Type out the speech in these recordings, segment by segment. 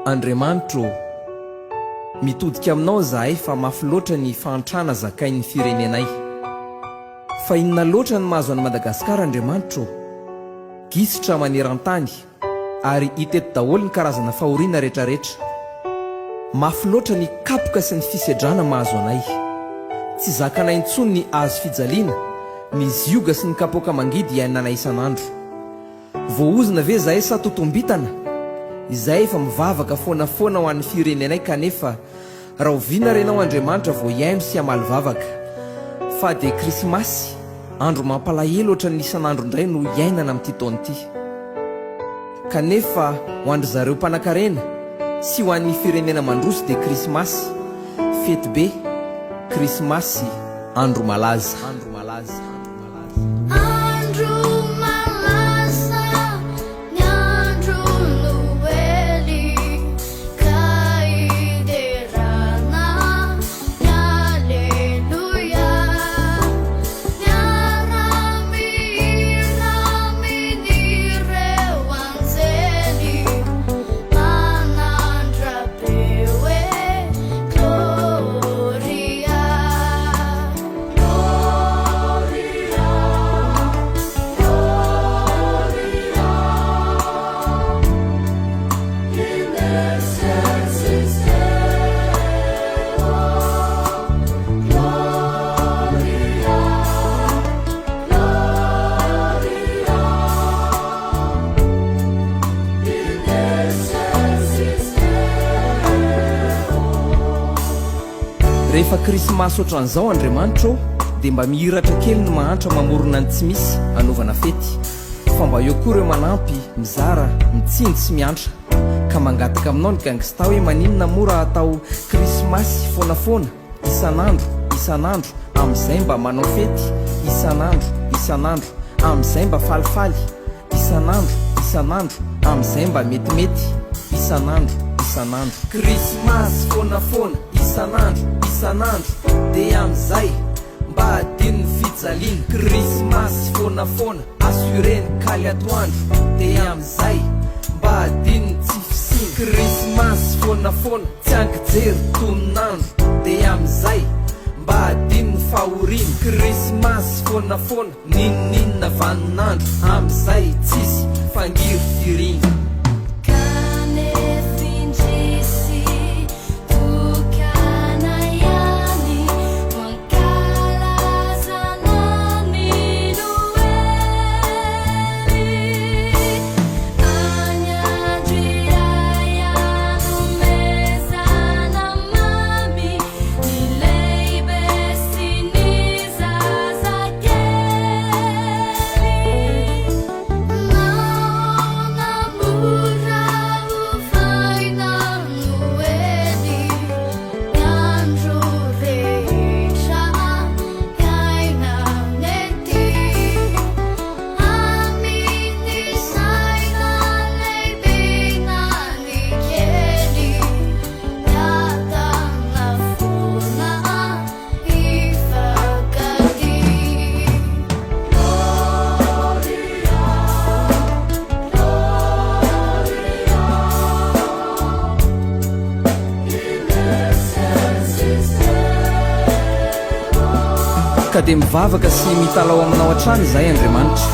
Andriamanitro, mitodika aminao zahay fa mafy loatra ny fahantrana zakain'ny firenenay. Fa inona loatra ny mahazo an'i Madagasikara, Andriamanitro? Gisitra maneran-tany ary hita eto daholo ny karazana fahoriana rehetrarehetra. Mafy loatra ny kapoka sy ny fisedrana mahazo anay. Tsy zakanay intsony ny azo fijaliana, ny zioga sy ny kapoka mangidy iainanay isan'andro. Voaozina ve zahay sa totombitana? Izay efa mivavaka foana ho an'ny firenenay, kanefa raha oviana renao Andriamanitra vao iaino sy hamaly vavaka. Fa dia Krismasy, andro mampalahelo ohatran'ny isan'andro indray no iainana amin'ity taona ity. Kanefa ho andry zareo mpanan-karena sy ho an'ny firenena mandroso dia Krismasy, fety be, Krismasy, andro malaza. Rehefa Krismasy ohatran'izao, Andriamanitro, dia mba mihiratra kely ny mahantra mamorona ny tsy misy anaovana fety. Fa mba eo koa ireo manampy, mizara, mitsinjo sy miantra, ka mangataka aminao ny gangsta hoe maninona mora atao Krismasy foanafoana, isan'andro, amin'izay mba manao fety, isan'andro, amin'izay mba falifaly, isan'andro, amin'izay mba metimety, isan'andro, Krismasy foanafoana, isan'andro, dia amin'izay mba adino ny fijaliana. Krismasy foanafoana, asureny kaly atoandro, dia amin'izay mba adino ny tsy fisiny. Krismasy foanafoana, tsy ankijery toninandro, dia amin'izay mba adino ny fahoriana. Krismasy foanafoana, ninninona vaninandro, amin'izay tsisy fangiry firina. Ka dia mivavaka sy mitalao aminao hatrany izay, Andriamanitra,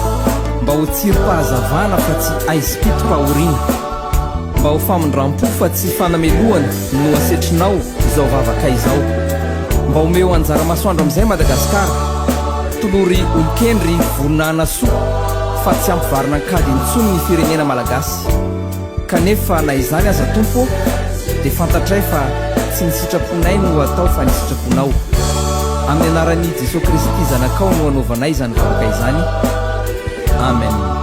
mba ho tsirom-pahazavana fa tsy aisim-pito-pahoriana, mba ho famindram-po fa tsy fanamelohana no asetrinao izao vavaka izao, mba homeo anjara masoandro amin'izay Madagasikara, tolory olokendry voninahana soa fa tsy ampivarina kady intsony ny firenena malagasy. Kanefa na izany aza Tompo, dia fantatray fa tsy ny sitraponay no atao fa ny sitraponao. Amin'ny anaran'i Jesosy Kristy zanakao no anaovanay izany vavaka izany. Amen.